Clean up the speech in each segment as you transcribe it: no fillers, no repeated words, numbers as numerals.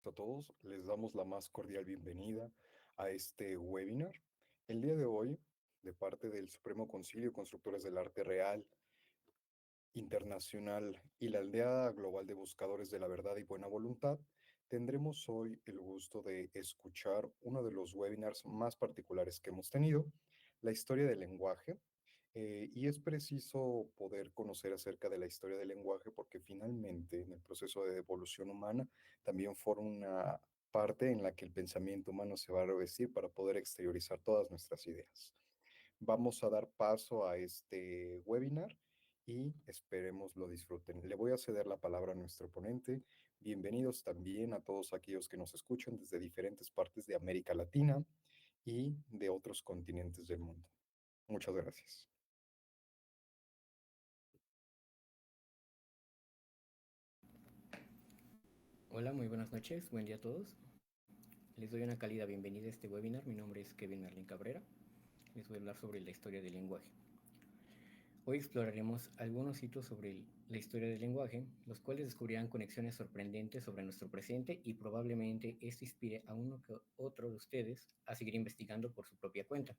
A todos, les damos la más cordial bienvenida a este webinar. El día de hoy, de parte del Supremo Concilio Constructores del Arte Real Internacional y la Aldea Global de Buscadores de la Verdad y Buena Voluntad, tendremos hoy el gusto de escuchar uno de los webinars más particulares que hemos tenido, la historia del lenguaje. Y es preciso poder conocer acerca de la historia del lenguaje porque finalmente en el proceso de evolución humana también forma una parte en la que el pensamiento humano se va a revestir para poder exteriorizar todas nuestras ideas. Vamos a dar paso a este webinar y esperemos lo disfruten. Le voy a ceder la palabra a nuestro ponente. Bienvenidos también a todos aquellos que nos escuchan desde diferentes partes de América Latina y de otros continentes del mundo. Muchas gracias. Hola, muy buenas noches, buen día a todos. Les doy una cálida bienvenida a este webinar. Mi nombre es Kevin Merlin Cabrera. Les voy a hablar sobre la historia del lenguaje. Hoy exploraremos algunos hitos sobre la historia del lenguaje, los cuales descubrirán conexiones sorprendentes sobre nuestro presente y probablemente esto inspire a uno que otro de ustedes a seguir investigando por su propia cuenta.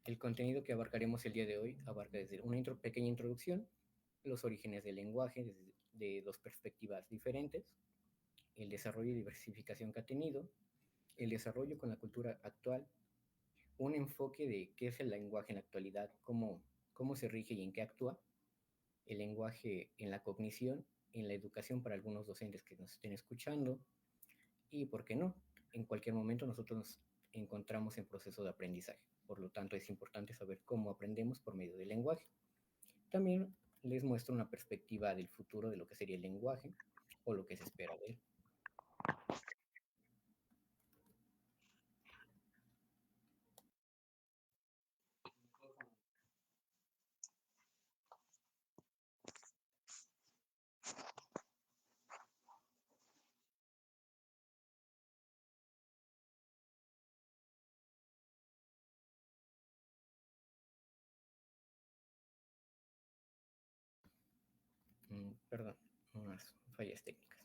El contenido que abarcaremos el día de hoy abarca desde una pequeña introducción, los orígenes del lenguaje desde dos perspectivas diferentes, el desarrollo y diversificación que ha tenido, el desarrollo con la cultura actual, un enfoque de qué es el lenguaje en la actualidad, cómo se rige y en qué actúa, el lenguaje en la cognición, en la educación para algunos docentes que nos estén escuchando, y, ¿por qué no? En cualquier momento nosotros nos encontramos en proceso de aprendizaje. Por lo tanto, es importante saber cómo aprendemos por medio del lenguaje. También les muestro una perspectiva del futuro de lo que sería el lenguaje o lo que se espera de él. Perdón, unas fallas técnicas.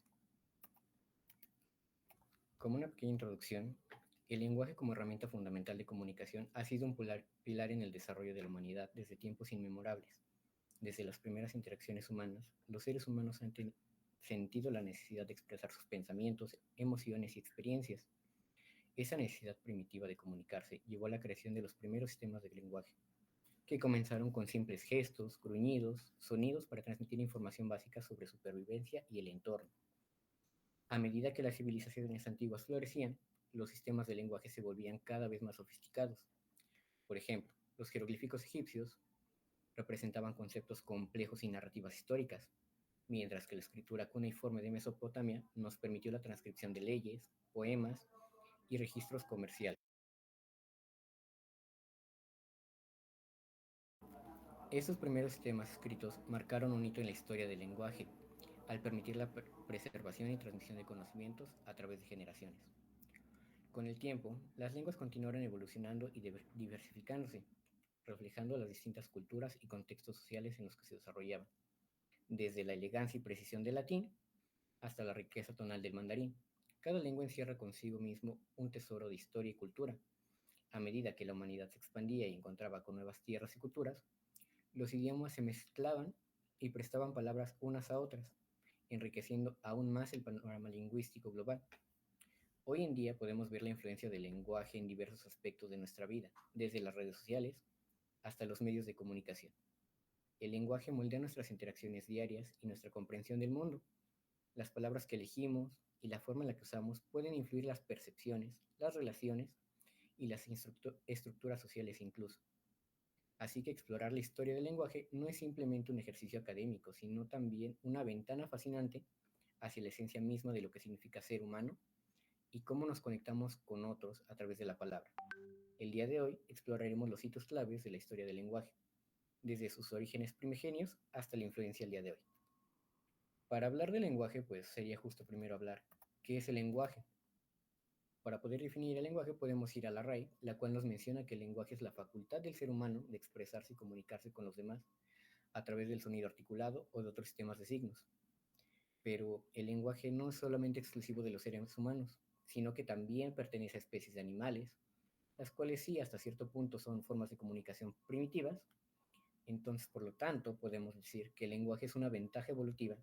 Como una pequeña introducción, el lenguaje como herramienta fundamental de comunicación ha sido un pilar en el desarrollo de la humanidad desde tiempos inmemorables. Desde las primeras interacciones humanas, los seres humanos han sentido la necesidad de expresar sus pensamientos, emociones y experiencias. Esa necesidad primitiva de comunicarse llevó a la creación de los primeros sistemas de lenguaje, que comenzaron con simples gestos, gruñidos, sonidos para transmitir información básica sobre supervivencia y el entorno. A medida que las civilizaciones antiguas florecían, los sistemas de lenguaje se volvían cada vez más sofisticados. Por ejemplo, los jeroglíficos egipcios representaban conceptos complejos y narrativas históricas, mientras que la escritura cuneiforme de Mesopotamia nos permitió la transcripción de leyes, poemas y registros comerciales. Estos primeros sistemas escritos marcaron un hito en la historia del lenguaje, al permitir la preservación y transmisión de conocimientos a través de generaciones. Con el tiempo, las lenguas continuaron evolucionando y diversificándose, reflejando las distintas culturas y contextos sociales en los que se desarrollaban, desde la elegancia y precisión del latín hasta la riqueza tonal del mandarín. Cada lengua encierra consigo mismo un tesoro de historia y cultura. A medida que la humanidad se expandía y encontraba con nuevas tierras y culturas, los idiomas se mezclaban y prestaban palabras unas a otras, enriqueciendo aún más el panorama lingüístico global. Hoy en día podemos ver la influencia del lenguaje en diversos aspectos de nuestra vida, desde las redes sociales hasta los medios de comunicación. El lenguaje moldea nuestras interacciones diarias y nuestra comprensión del mundo. Las palabras que elegimos y la forma en la que usamos pueden influir las percepciones, las relaciones y las estructuras sociales incluso. Así que explorar la historia del lenguaje no es simplemente un ejercicio académico, sino también una ventana fascinante hacia la esencia misma de lo que significa ser humano y cómo nos conectamos con otros a través de la palabra. El día de hoy exploraremos los hitos claves de la historia del lenguaje, desde sus orígenes primigenios hasta la influencia al día de hoy. Para hablar del lenguaje, pues sería justo primero hablar qué es el lenguaje. Para poder definir el lenguaje podemos ir a la RAI, la cual nos menciona que el lenguaje es la facultad del ser humano de expresarse y comunicarse con los demás a través del sonido articulado o de otros sistemas de signos. Pero el lenguaje no es solamente exclusivo de los seres humanos, sino que también pertenece a especies de animales, las cuales sí hasta cierto punto son formas de comunicación primitivas. Entonces, por lo tanto, podemos decir que el lenguaje es una ventaja evolutiva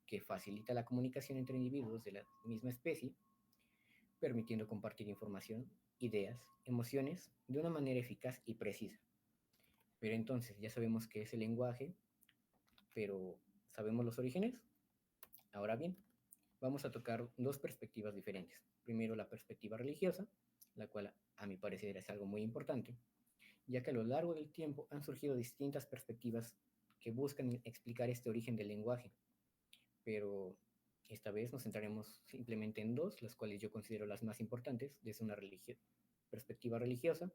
que facilita la comunicación entre individuos de la misma especie, permitiendo compartir información, ideas, emociones de una manera eficaz y precisa. Pero entonces ya sabemos qué es el lenguaje, pero ¿sabemos los orígenes? Ahora bien, vamos a tocar dos perspectivas diferentes. Primero, la perspectiva religiosa, la cual a mi parecer es algo muy importante, ya que a lo largo del tiempo han surgido distintas perspectivas que buscan explicar este origen del lenguaje, pero esta vez nos centraremos simplemente en dos, las cuales yo considero las más importantes, desde una perspectiva religiosa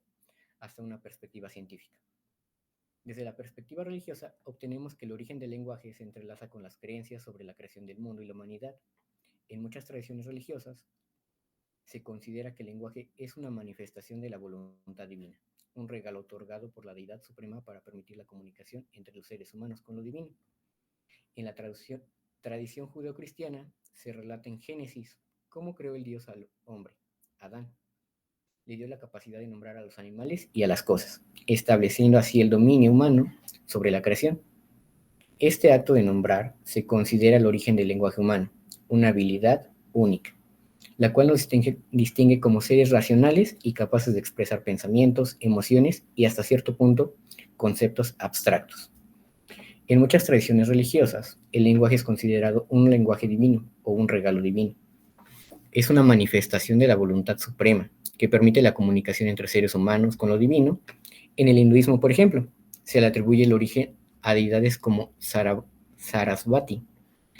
hasta una perspectiva científica. Desde la perspectiva religiosa, obtenemos que el origen del lenguaje se entrelaza con las creencias sobre la creación del mundo y la humanidad. En muchas tradiciones religiosas, se considera que el lenguaje es una manifestación de la voluntad divina, un regalo otorgado por la deidad suprema para permitir la comunicación entre los seres humanos con lo divino. En la tradición judeocristiana se relata en Génesis cómo creó el Dios al hombre, Adán. Le dio la capacidad de nombrar a los animales y a las cosas, estableciendo así el dominio humano sobre la creación. Este acto de nombrar se considera el origen del lenguaje humano, una habilidad única, la cual nos distingue como seres racionales y capaces de expresar pensamientos, emociones y hasta cierto punto conceptos abstractos. En muchas tradiciones religiosas, el lenguaje es considerado un lenguaje divino o un regalo divino. Es una manifestación de la voluntad suprema que permite la comunicación entre seres humanos con lo divino. En el hinduismo, por ejemplo, se le atribuye el origen a deidades como Sarasvati,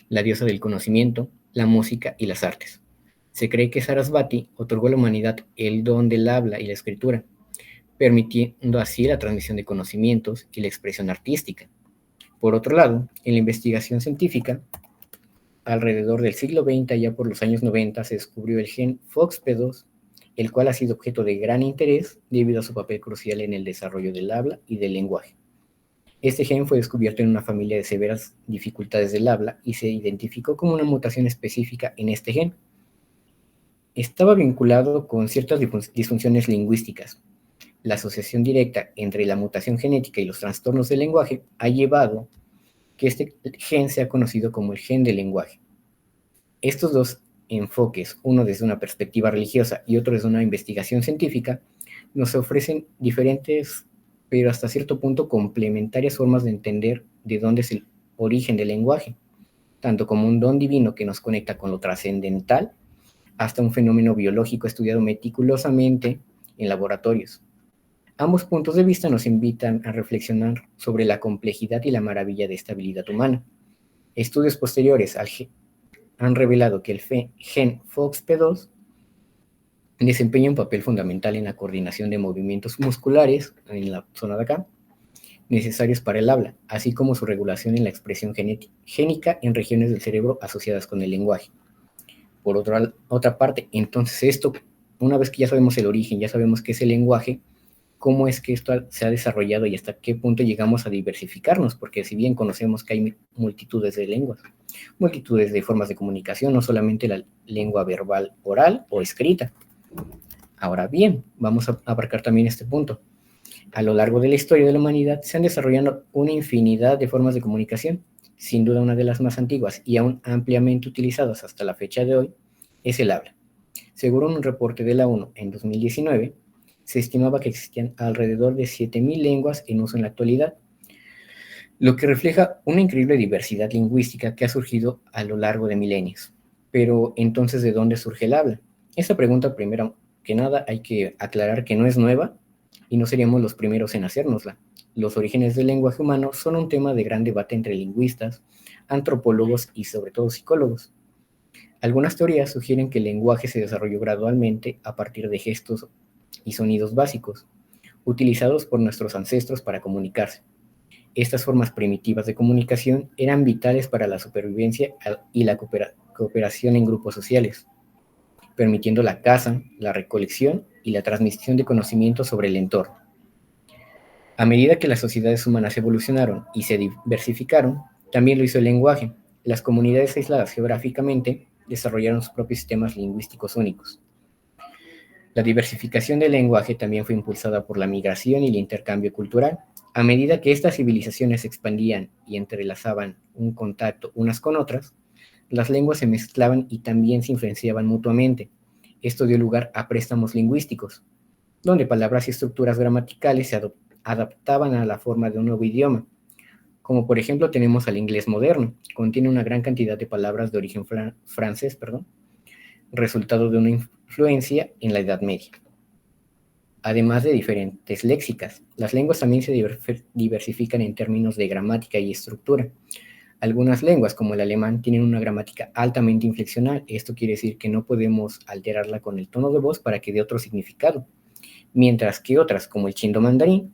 la diosa del conocimiento, la música y las artes. Se cree que Sarasvati otorgó a la humanidad el don del habla y la escritura, permitiendo así la transmisión de conocimientos y la expresión artística. Por otro lado, en la investigación científica, alrededor del siglo XX, ya por los años 90, se descubrió el gen FOXP2, el cual ha sido objeto de gran interés debido a su papel crucial en el desarrollo del habla y del lenguaje. Este gen fue descubierto en una familia de severas dificultades del habla y se identificó como una mutación específica en este gen. Estaba vinculado con ciertas disfunciones lingüísticas. La asociación directa entre la mutación genética y los trastornos del lenguaje ha llevado que este gen sea conocido como el gen del lenguaje. Estos dos enfoques, uno desde una perspectiva religiosa y otro desde una investigación científica, nos ofrecen diferentes, pero hasta cierto punto complementarias formas de entender de dónde es el origen del lenguaje, tanto como un don divino que nos conecta con lo trascendental, hasta un fenómeno biológico estudiado meticulosamente en laboratorios. Ambos puntos de vista nos invitan a reflexionar sobre la complejidad y la maravilla de esta habilidad humana. Estudios posteriores han revelado que el gen FOXP2 desempeña un papel fundamental en la coordinación de movimientos musculares, en la zona de acá, necesarios para el habla, así como su regulación en la expresión génica en regiones del cerebro asociadas con el lenguaje. Por otra parte, entonces esto, una vez que ya sabemos el origen, ya sabemos qué es el lenguaje, cómo es que esto se ha desarrollado y hasta qué punto llegamos a diversificarnos, porque si bien conocemos que hay multitudes de lenguas, multitudes de formas de comunicación, no solamente la lengua verbal oral o escrita. Ahora bien, vamos a abarcar también este punto. A lo largo de la historia de la humanidad se han desarrollado una infinidad de formas de comunicación. Sin duda una de las más antiguas y aún ampliamente utilizadas hasta la fecha de hoy es el habla. Según un reporte de la ONU en 2019, se estimaba que existían alrededor de 7.000 lenguas en uso en la actualidad, lo que refleja una increíble diversidad lingüística que ha surgido a lo largo de milenios. Pero entonces, ¿de dónde surge el habla? Esta pregunta, primero que nada, hay que aclarar que no es nueva y no seríamos los primeros en hacérnosla. Los orígenes del lenguaje humano son un tema de gran debate entre lingüistas, antropólogos y sobre todo psicólogos. Algunas teorías sugieren que el lenguaje se desarrolló gradualmente a partir de gestos y sonidos básicos, utilizados por nuestros ancestros para comunicarse. Estas formas primitivas de comunicación eran vitales para la supervivencia y la cooperación en grupos sociales, permitiendo la caza, la recolección y la transmisión de conocimientos sobre el entorno. A medida que las sociedades humanas evolucionaron y se diversificaron, también lo hizo el lenguaje, Las comunidades aisladas geográficamente desarrollaron sus propios sistemas lingüísticos únicos. La diversificación del lenguaje también fue impulsada por la migración y el intercambio cultural. A medida que estas civilizaciones se expandían y entrelazaban un contacto unas con otras, las lenguas se mezclaban y también se influenciaban mutuamente. Esto dio lugar a préstamos lingüísticos, donde palabras y estructuras gramaticales se adaptaban a la forma de un nuevo idioma. Como por ejemplo tenemos al inglés moderno, contiene una gran cantidad de palabras de origen francés, resultado de una influencia en la Edad Media. Además de diferentes léxicas, las lenguas también se diversifican en términos de gramática y estructura. Algunas lenguas, como el alemán, tienen una gramática altamente inflexional. Esto quiere decir que no podemos alterarla con el tono de voz para que dé otro significado, mientras que otras, como el chino mandarín,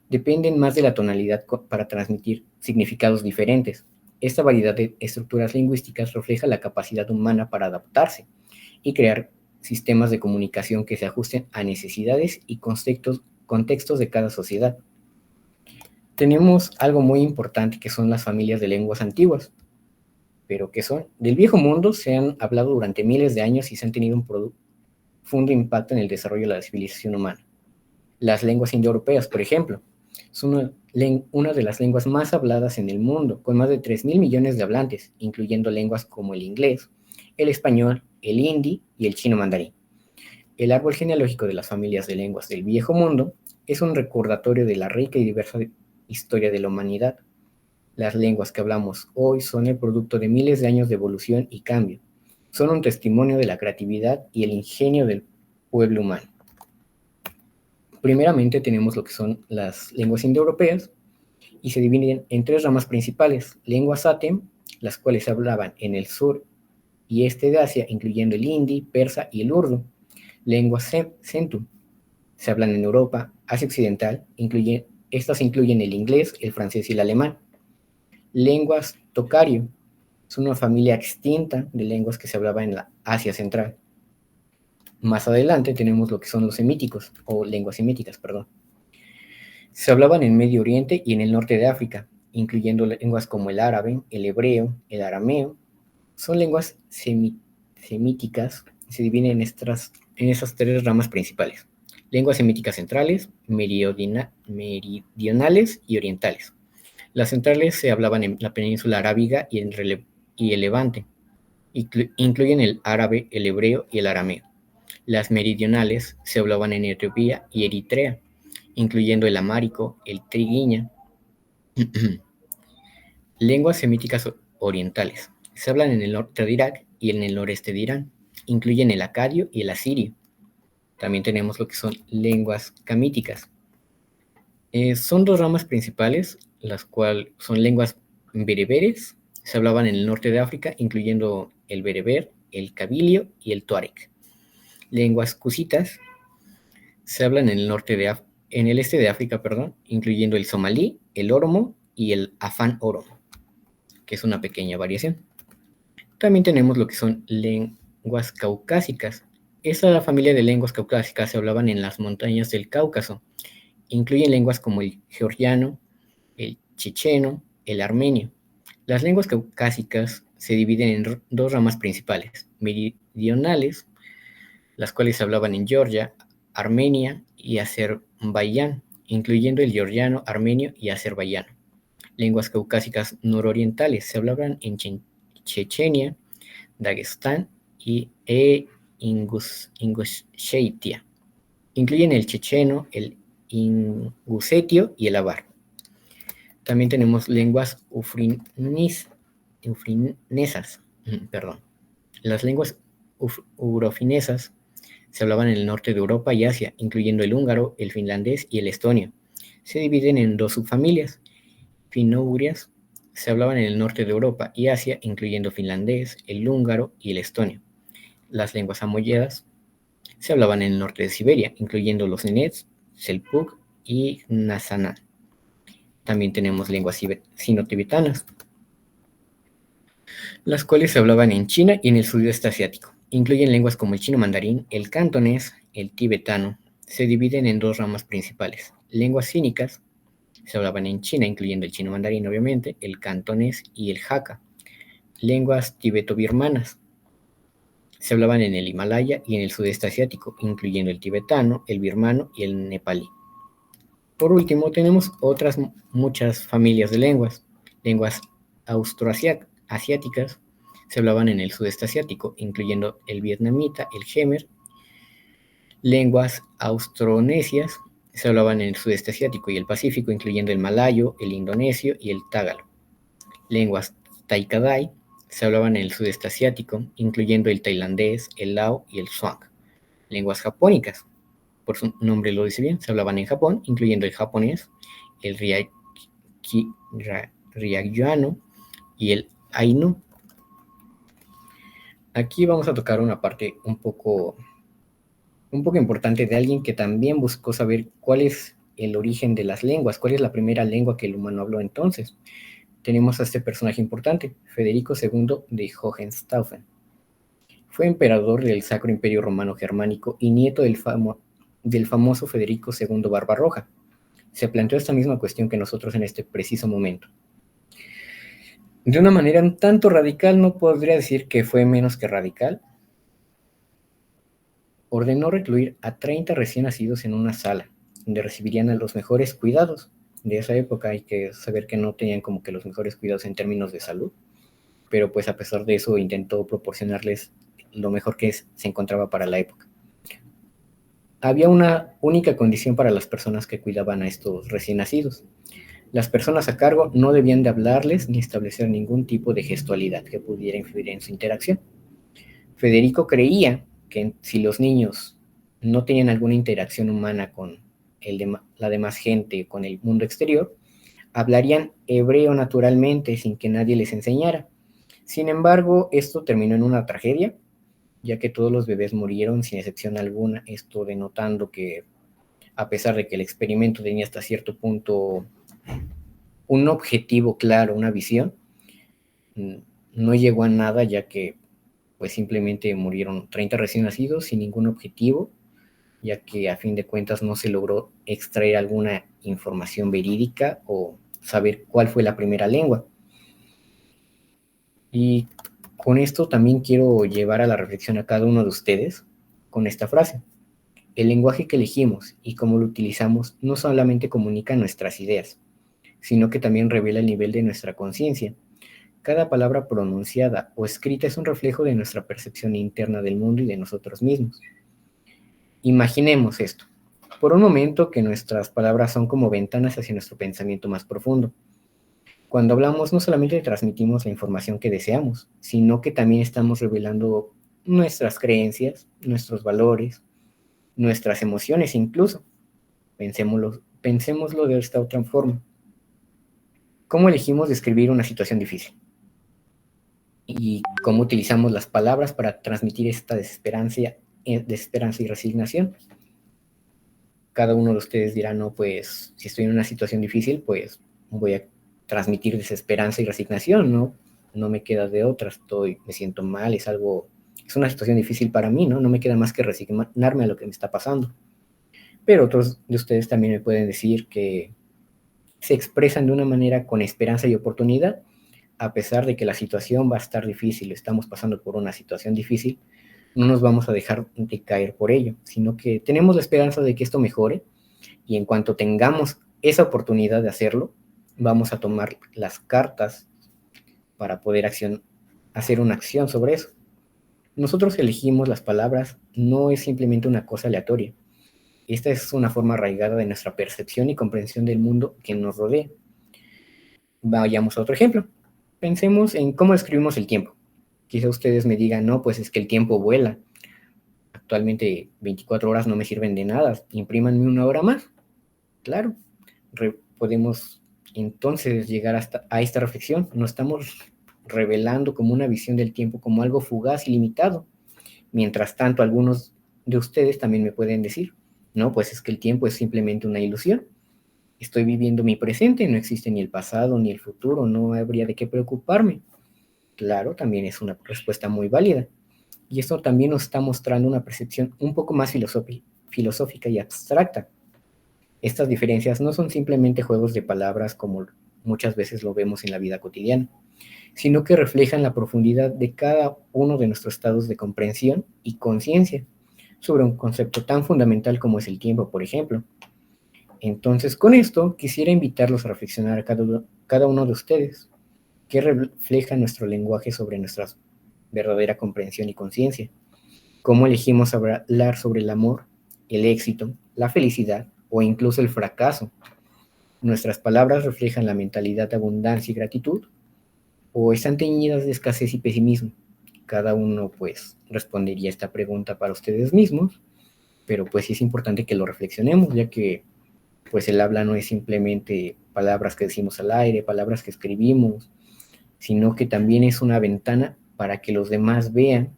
dependen más de la tonalidad para transmitir significados diferentes. Esta variedad de estructuras lingüísticas refleja la capacidad humana para adaptarse y crear sistemas de comunicación que se ajusten a necesidades y contextos de cada sociedad. Tenemos algo muy importante que son las familias de lenguas antiguas, pero que son del viejo mundo, se han hablado durante miles de años y se han tenido un profundo impacto en el desarrollo de la civilización humana. Las lenguas indoeuropeas, por ejemplo, son una de las lenguas más habladas en el mundo, con más de 3.000 millones de hablantes, incluyendo lenguas como el inglés, el español, el hindi y el chino mandarín. El árbol genealógico de las familias de lenguas del viejo mundo es un recordatorio de la rica y diversa historia de la humanidad. Las lenguas que hablamos hoy son el producto de miles de años de evolución y cambio. Son un testimonio de la creatividad y el ingenio del pueblo humano. Primeramente tenemos lo que son las lenguas indoeuropeas y se dividen en tres ramas principales: lenguas Satem, las cuales se hablaban en el sur y este de Asia, incluyendo el hindi, persa y el urdu; lenguas Centum, se hablan en Europa, Asia Occidental, estas incluyen el inglés, el francés y el alemán; lenguas Tocario, son una familia extinta de lenguas que se hablaba en la Asia Central. Más adelante tenemos lo que son los semíticos, o lenguas semíticas, perdón. Se hablaban en Medio Oriente y en el norte de África, incluyendo lenguas como el árabe, el hebreo, el arameo. Son lenguas semíticas, se dividen en esas tres ramas principales: lenguas semíticas centrales, meridionales y orientales. Las centrales se hablaban en la península arábiga y el Levante. Incluyen el árabe, el hebreo y el arameo. Las meridionales se hablaban en Etiopía y Eritrea, incluyendo el amárico, el triguiña. Lenguas semíticas orientales. Se hablan en el norte de Irak y en el noreste de Irán. Incluyen el acadio y el asirio. También tenemos lo que son lenguas camíticas. Son dos ramas principales, las cuales son lenguas bereberes. Se hablaban en el norte de África, incluyendo el bereber, el cabilio y el tuareg. Lenguas cusitas se hablan en el este de África, incluyendo el somalí, el oromo y el afán oromo, que es una pequeña variación. También tenemos lo que son lenguas caucásicas. Esta familia de lenguas caucásicas se hablaban en las montañas del Cáucaso. Incluyen lenguas como el georgiano, el checheno, el armenio. Las lenguas caucásicas se dividen en dos ramas principales: meridionales, las cuales se hablaban en Georgia, Armenia y Azerbaiyán, incluyendo el georgiano, armenio y azerbaiyano. Lenguas caucásicas nororientales se hablaban en Chechenia, Dagestán e Ingushetia. Incluyen el checheno, el ingusetio y el avar. También tenemos lenguas ufinesas. Las lenguas urofinesas se hablaban en el norte de Europa y Asia, incluyendo el húngaro, el finlandés y el estonio. Se dividen en dos subfamilias: fino-ugrias, se hablaban en el norte de Europa y Asia, incluyendo finlandés, el húngaro y el estonio. Las lenguas samoyedas se hablaban en el norte de Siberia, incluyendo los nenets, selkuk y nazaná. También tenemos lenguas sino-tibetanas, las cuales se hablaban en China y en el sudeste asiático. Incluyen lenguas como el chino mandarín, el cantonés, el tibetano. Se dividen en dos ramas principales: lenguas cínicas, se hablaban en China, incluyendo el chino mandarín, obviamente, el cantonés y el hakka. lenguas tibeto-birmanas. Se hablaban en el Himalaya y en el sudeste asiático, incluyendo el tibetano, el birmano y el nepalí. Por último, tenemos otras muchas familias de lenguas. Lenguas austroasiáticas se hablaban en el sudeste asiático, incluyendo el vietnamita, el jemer. Lenguas austronesias se hablaban en el sudeste asiático y el Pacífico, incluyendo el malayo, el indonesio y el tagalo. Lenguas taikadai se hablaban en el sudeste asiático, incluyendo el tailandés, el lao y el zhuang. Lenguas japónicas, por su nombre lo dice bien, se hablaban en Japón, incluyendo el japonés, el ryugyuano y el ainu. Aquí vamos a tocar una parte un poco importante de alguien que también buscó saber cuál es el origen de las lenguas, cuál es la primera lengua que el humano habló entonces. Tenemos a este personaje importante, Federico II de Hohenstaufen. Fue emperador del Sacro Imperio Romano Germánico y nieto del famoso Federico II Barbarroja. Se planteó esta misma cuestión que nosotros en este preciso momento. De una manera un tanto radical, no podría decir que fue menos que radical. Ordenó recluir a 30 recién nacidos en una sala, donde recibirían a los mejores cuidados. De esa época hay que saber que no tenían como que los mejores cuidados en términos de salud, pero pues a pesar de eso intentó proporcionarles lo mejor que se encontraba para la época. Había una única condición para las personas que cuidaban a estos recién nacidos. Las personas a cargo no debían de hablarles ni establecer ningún tipo de gestualidad que pudiera influir en su interacción. Federico creía que si los niños no tenían alguna interacción humana con la demás gente, con el mundo exterior, hablarían hebreo naturalmente sin que nadie les enseñara. Sin embargo, esto terminó en una tragedia, ya que todos los bebés murieron sin excepción alguna, esto denotando que a pesar de que el experimento tenía hasta cierto punto un objetivo claro, una visión, no llegó a nada, ya que pues simplemente murieron 30 recién nacidos sin ningún objetivo, ya que a fin de cuentas no se logró extraer alguna información verídica o saber cuál fue la primera lengua. Y con esto también quiero llevar a la reflexión a cada uno de ustedes con esta frase. El lenguaje que elegimos y cómo lo utilizamos no solamente comunica nuestras ideas, sino que también revela el nivel de nuestra conciencia. Cada palabra pronunciada o escrita es un reflejo de nuestra percepción interna del mundo y de nosotros mismos. Imaginemos esto. Por un momento que nuestras palabras son como ventanas hacia nuestro pensamiento más profundo. Cuando hablamos no solamente transmitimos la información que deseamos, sino que también estamos revelando nuestras creencias, nuestros valores, nuestras emociones incluso. Pensémoslo de esta otra forma. ¿Cómo elegimos describir una situación difícil? Y cómo utilizamos las palabras para transmitir esta desesperanza y resignación. Cada uno de ustedes dirá, no, pues si estoy en una situación difícil, pues voy a transmitir desesperanza y resignación, ¿no? No me queda de otra, me siento mal, es una situación difícil para mí, ¿no? No me queda más que resignarme a lo que me está pasando. Pero otros de ustedes también me pueden decir que se expresan de una manera con esperanza y oportunidad, a pesar de que la situación va a estar difícil, estamos pasando por una situación difícil, no nos vamos a dejar de caer por ello, sino que tenemos la esperanza de que esto mejore y en cuanto tengamos esa oportunidad de hacerlo, vamos a tomar las cartas para poder hacer una acción sobre eso. Nosotros elegimos las palabras, no es simplemente una cosa aleatoria. Esta es una forma arraigada de nuestra percepción y comprensión del mundo que nos rodea. Vayamos a otro ejemplo. Pensemos en cómo describimos el tiempo. Quizá ustedes me digan, no, pues es que el tiempo vuela. Actualmente 24 horas no me sirven de nada, imprímanme una hora más. Claro, podemos entonces llegar a esta reflexión. Nos estamos revelando como una visión del tiempo como algo fugaz y limitado. Mientras tanto, algunos de ustedes también me pueden decir, no, pues es que el tiempo es simplemente una ilusión. Estoy viviendo mi presente, no existe ni el pasado ni el futuro, no habría de qué preocuparme. Claro, también es una respuesta muy válida. Y esto también nos está mostrando una percepción un poco más filosófica y abstracta. Estas diferencias no son simplemente juegos de palabras como muchas veces lo vemos en la vida cotidiana, sino que reflejan la profundidad de cada uno de nuestros estados de comprensión y conciencia sobre un concepto tan fundamental como es el tiempo, por ejemplo. Entonces, con esto, quisiera invitarlos a reflexionar a cada uno de ustedes, qué refleja nuestro lenguaje sobre nuestra verdadera comprensión y conciencia, cómo elegimos hablar sobre el amor, el éxito, la felicidad o incluso el fracaso. ¿Nuestras palabras reflejan la mentalidad de abundancia y gratitud o están teñidas de escasez y pesimismo? Cada uno pues respondería esta pregunta para ustedes mismos, pero pues sí es importante que lo reflexionemos, ya que pues el habla no es simplemente palabras que decimos al aire, palabras que escribimos, sino que también es una ventana para que los demás vean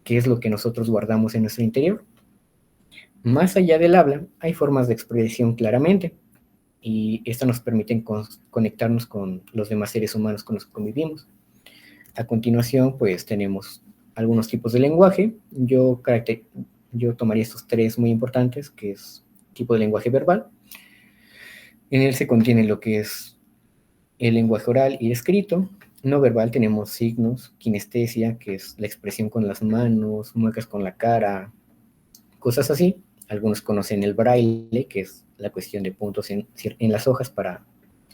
qué es lo que nosotros guardamos en nuestro interior. Más allá del habla, hay formas de expresión claramente, y esto nos permite conectarnos con los demás seres humanos con los que convivimos. A continuación, pues tenemos algunos tipos de lenguaje. Yo tomaría estos tres muy importantes, que es tipo de lenguaje verbal. En él se contiene lo que es el lenguaje oral y escrito. No verbal tenemos signos, kinestesia, que es la expresión con las manos, muecas con la cara, cosas así. Algunos conocen el braille, que es la cuestión de puntos en las hojas para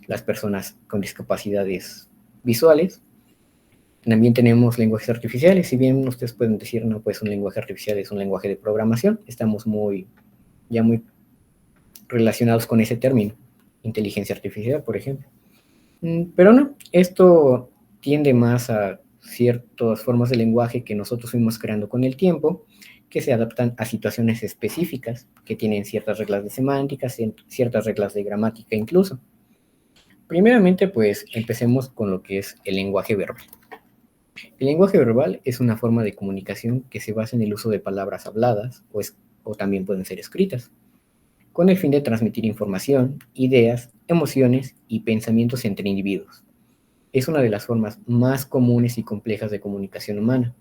las personas con discapacidades visuales. También tenemos lenguajes artificiales. Si bien ustedes pueden decir, no, pues un lenguaje artificial es un lenguaje de programación, estamos ya muy relacionados con ese término, inteligencia artificial, por ejemplo. Pero no, esto tiende más a ciertas formas de lenguaje que nosotros fuimos creando con el tiempo, que se adaptan a situaciones específicas, que tienen ciertas reglas de semántica, ciertas reglas de gramática incluso. Primeramente, pues empecemos con lo que es el lenguaje verbal. El lenguaje verbal es una forma de comunicación que se basa en el uso de palabras habladas o también pueden ser escritas, con el fin de transmitir información, ideas, emociones y pensamientos entre individuos. Es una de las formas más comunes y complejas de comunicación humana,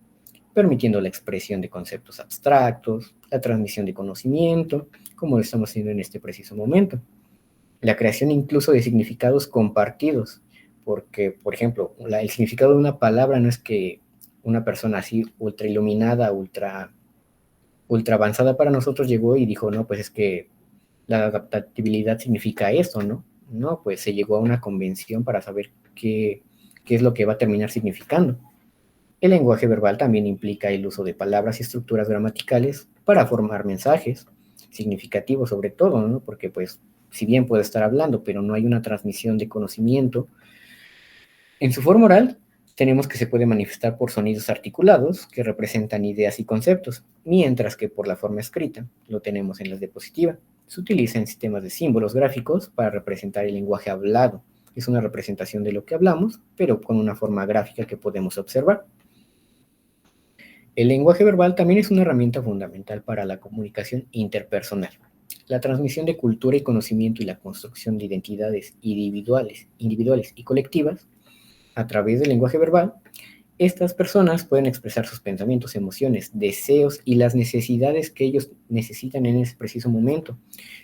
permitiendo la expresión de conceptos abstractos, la transmisión de conocimiento, como lo estamos haciendo en este preciso momento, la creación incluso de significados compartidos, porque, por ejemplo, el significado de una palabra no es que una persona así ultra iluminada, ultra avanzada para nosotros llegó y dijo, no, pues es que la adaptabilidad significa esto, ¿no? No, pues se llegó a una convención para saber qué es lo que va a terminar significando. El lenguaje verbal también implica el uso de palabras y estructuras gramaticales para formar mensajes significativos sobre todo, ¿no? Porque pues si bien puede estar hablando, pero no hay una transmisión de conocimiento, en su forma oral tenemos que se puede manifestar por sonidos articulados que representan ideas y conceptos, mientras que por la forma escrita lo tenemos en la diapositiva. Se utiliza en sistemas de símbolos gráficos para representar el lenguaje hablado. Es una representación de lo que hablamos, pero con una forma gráfica que podemos observar. El lenguaje verbal también es una herramienta fundamental para la comunicación interpersonal, la transmisión de cultura y conocimiento y la construcción de identidades individuales y colectivas. A través del lenguaje verbal, estas personas pueden expresar sus pensamientos, emociones, deseos y las necesidades que ellos necesitan en ese preciso momento.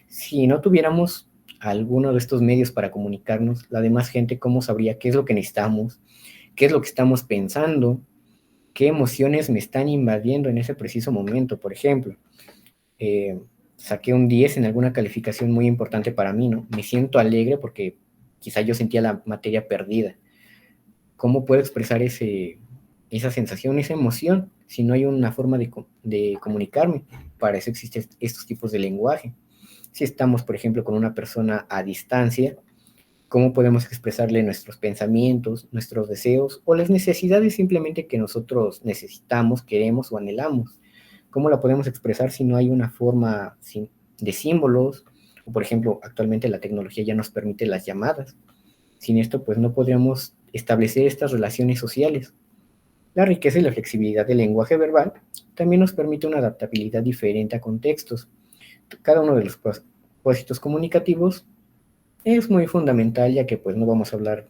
Si no tuviéramos alguno de estos medios para comunicarnos, la demás gente, ¿cómo sabría qué es lo que necesitamos? ¿Qué es lo que estamos pensando? ¿Qué emociones me están invadiendo en ese preciso momento? Por ejemplo, eh, saqué un 10 en alguna calificación muy importante para mí, ¿no? Me siento alegre porque quizá yo sentía la materia perdida. ¿Cómo puedo expresar esa sensación, esa emoción, si no hay una forma de comunicarme? Para eso existen estos tipos de lenguaje. Si estamos, por ejemplo, con una persona a distancia, ¿cómo podemos expresarle nuestros pensamientos, nuestros deseos o las necesidades simplemente que nosotros necesitamos, queremos o anhelamos? ¿Cómo la podemos expresar si no hay una forma de símbolos? O, por ejemplo, actualmente la tecnología ya nos permite las llamadas. Sin esto, pues no podríamos establecer estas relaciones sociales. La riqueza y la flexibilidad del lenguaje verbal también nos permite una adaptabilidad diferente a contextos. Cada uno de los propósitos comunicativos es muy fundamental, ya que pues no vamos a hablar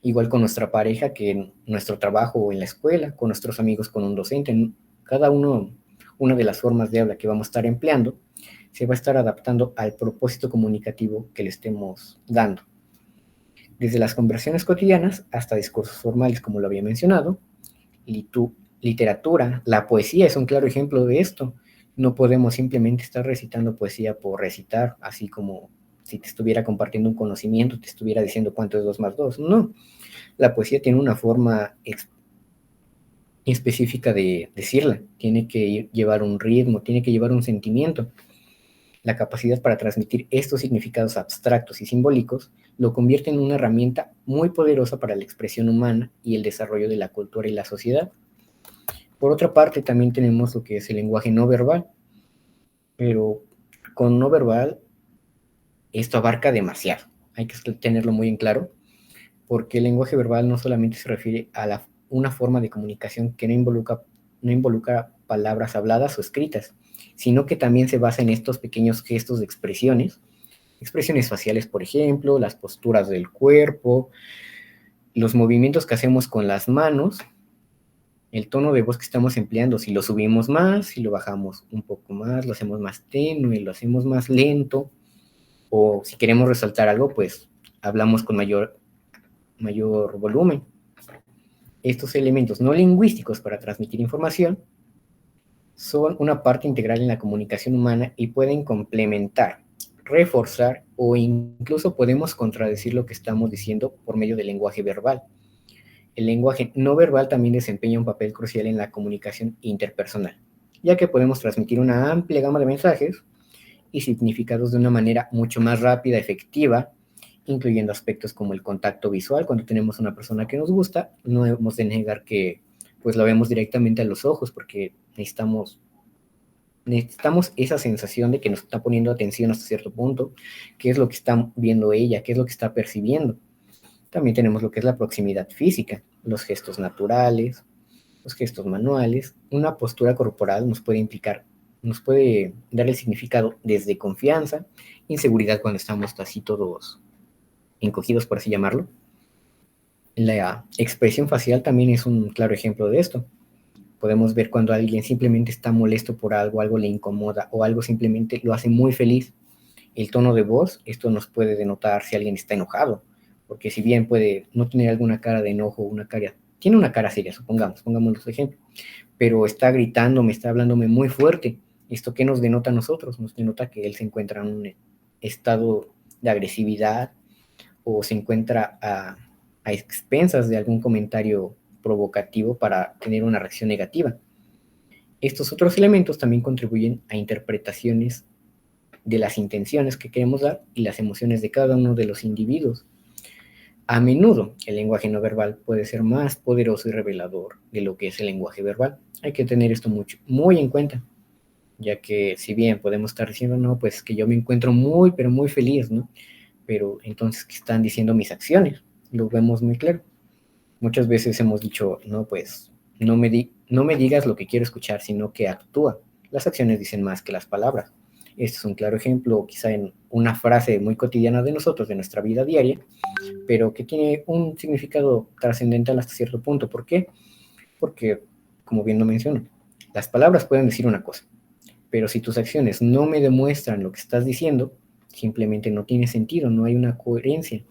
igual con nuestra pareja que en nuestro trabajo o en la escuela, con nuestros amigos, con un docente. Cada uno, una de las formas de habla que vamos a estar empleando, se va a estar adaptando al propósito comunicativo que le estemos dando. desde las conversaciones cotidianas hasta discursos formales, como lo había mencionado. Literatura, la poesía es un claro ejemplo de esto. No podemos simplemente estar recitando poesía por recitar, así como si te estuviera compartiendo un conocimiento, te estuviera diciendo cuánto es 2 más 2. No, la poesía tiene una forma específica de decirla, tiene que llevar un ritmo, tiene que llevar un sentimiento. La capacidad para transmitir estos significados abstractos y simbólicos lo convierte en una herramienta muy poderosa para la expresión humana y el desarrollo de la cultura y la sociedad. Por otra parte, también tenemos lo que es el lenguaje no verbal, pero con no verbal esto abarca demasiado. Hay que tenerlo muy en claro, porque el lenguaje verbal no solamente se refiere a una forma de comunicación que no involucra palabras habladas o escritas, sino que también se basa en estos pequeños gestos de expresiones faciales, por ejemplo, las posturas del cuerpo, los movimientos que hacemos con las manos, el tono de voz que estamos empleando, si lo subimos más, si lo bajamos un poco más, lo hacemos más tenue, lo hacemos más lento, o si queremos resaltar algo, pues hablamos con mayor volumen. Estos elementos no lingüísticos para transmitir información son una parte integral en la comunicación humana y pueden complementar, reforzar o incluso podemos contradecir lo que estamos diciendo por medio del lenguaje verbal. El lenguaje no verbal también desempeña un papel crucial en la comunicación interpersonal, ya que podemos transmitir una amplia gama de mensajes y significados de una manera mucho más rápida, efectiva, incluyendo aspectos como el contacto visual. Cuando tenemos una persona que nos gusta, no hemos de negar que pues lo vemos directamente a los ojos porque necesitamos esa sensación de que nos está poniendo atención hasta cierto punto, qué es lo que está viendo ella, qué es lo que está percibiendo. También tenemos lo que es la proximidad física, los gestos naturales, los gestos manuales. Una postura corporal nos puede dar el significado desde confianza, inseguridad cuando estamos así todos encogidos, por así llamarlo. La expresión facial también es un claro ejemplo de esto. Podemos ver cuando alguien simplemente está molesto por algo, algo le incomoda o algo simplemente lo hace muy feliz. El tono de voz, esto nos puede denotar si alguien está enojado, porque si bien puede no tener alguna cara de enojo, tiene una cara seria, pongamos los ejemplos, pero está gritándome, está hablándome muy fuerte. ¿Esto qué nos denota a nosotros? Nos denota que él se encuentra en un estado de agresividad o se encuentra a expensas de algún comentario provocativo para tener una reacción negativa. Estos otros elementos también contribuyen a interpretaciones de las intenciones que queremos dar y las emociones de cada uno de los individuos. A menudo el lenguaje no verbal puede ser más poderoso y revelador de lo que es el lenguaje verbal. Hay que tener esto muy en cuenta, ya que si bien podemos estar diciendo, no, pues que yo me encuentro muy, pero muy feliz, ¿no? Pero entonces, ¿qué están diciendo mis acciones? Lo vemos muy claro. Muchas veces hemos dicho, no, pues no me digas lo que quiero escuchar, sino que actúa. Las acciones dicen más que las palabras. Este es un claro ejemplo, quizá en una frase muy cotidiana de nosotros, de nuestra vida diaria, pero que tiene un significado trascendental hasta cierto punto. ¿Por qué? Porque, como bien lo menciono, las palabras pueden decir una cosa, pero si tus acciones no me demuestran lo que estás diciendo, simplemente no tiene sentido, no hay una coherencia.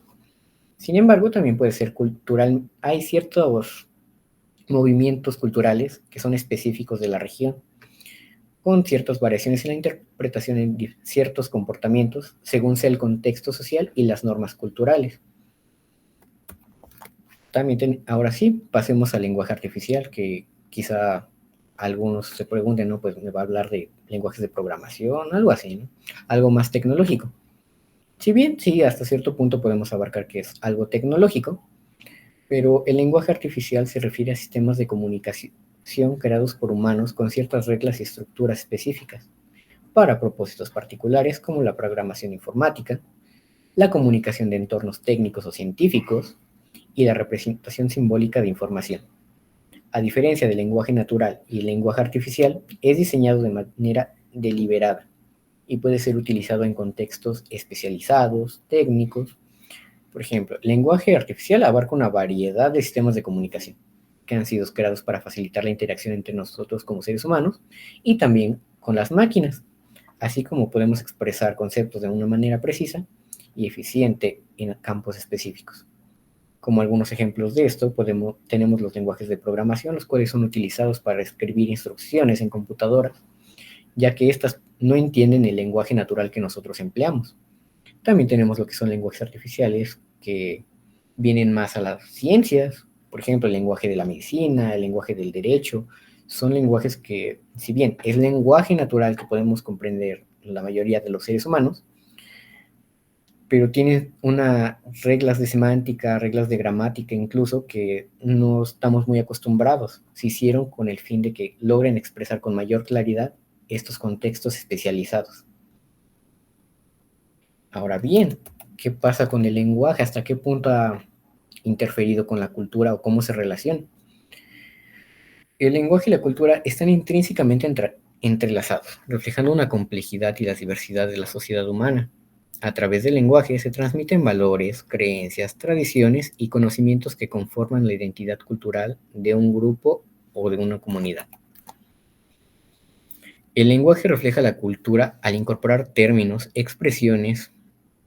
Sin embargo, también puede ser cultural. Hay ciertos movimientos culturales que son específicos de la región, con ciertas variaciones en la interpretación de ciertos comportamientos según sea el contexto social y las normas culturales. También, ahora sí, pasemos al lenguaje artificial, que quizá algunos se pregunten, ¿no? Pues me va a hablar de lenguajes de programación, algo así, ¿no? Algo más tecnológico. Si bien, sí, hasta cierto punto podemos abarcar que es algo tecnológico, pero el lenguaje artificial se refiere a sistemas de comunicación creados por humanos con ciertas reglas y estructuras específicas para propósitos particulares como la programación informática, la comunicación de entornos técnicos o científicos y la representación simbólica de información. A diferencia del lenguaje natural y el lenguaje artificial, es diseñado de manera deliberada y puede ser utilizado en contextos especializados, técnicos. Por ejemplo, el lenguaje artificial abarca una variedad de sistemas de comunicación que han sido creados para facilitar la interacción entre nosotros como seres humanos y también con las máquinas, así como podemos expresar conceptos de una manera precisa y eficiente en campos específicos. Como algunos ejemplos de esto, tenemos los lenguajes de programación, los cuales son utilizados para escribir instrucciones en computadoras, ya que éstas no entienden el lenguaje natural que nosotros empleamos. También tenemos lo que son lenguajes artificiales que vienen más a las ciencias, por ejemplo, el lenguaje de la medicina, el lenguaje del derecho. Son lenguajes que, si bien es lenguaje natural que podemos comprender la mayoría de los seres humanos, pero tienen unas reglas de semántica, reglas de gramática incluso, que no estamos muy acostumbrados. Se hicieron con el fin de que logren expresar con mayor claridad estos contextos especializados. Ahora bien, ¿qué pasa con el lenguaje? ¿Hasta qué punto ha interferido con la cultura o cómo se relaciona? El lenguaje y la cultura están intrínsecamente entrelazados, reflejando una complejidad y la diversidad de la sociedad humana. A través del lenguaje se transmiten valores, creencias, tradiciones y conocimientos que conforman la identidad cultural de un grupo o de una comunidad. El lenguaje refleja la cultura al incorporar términos, expresiones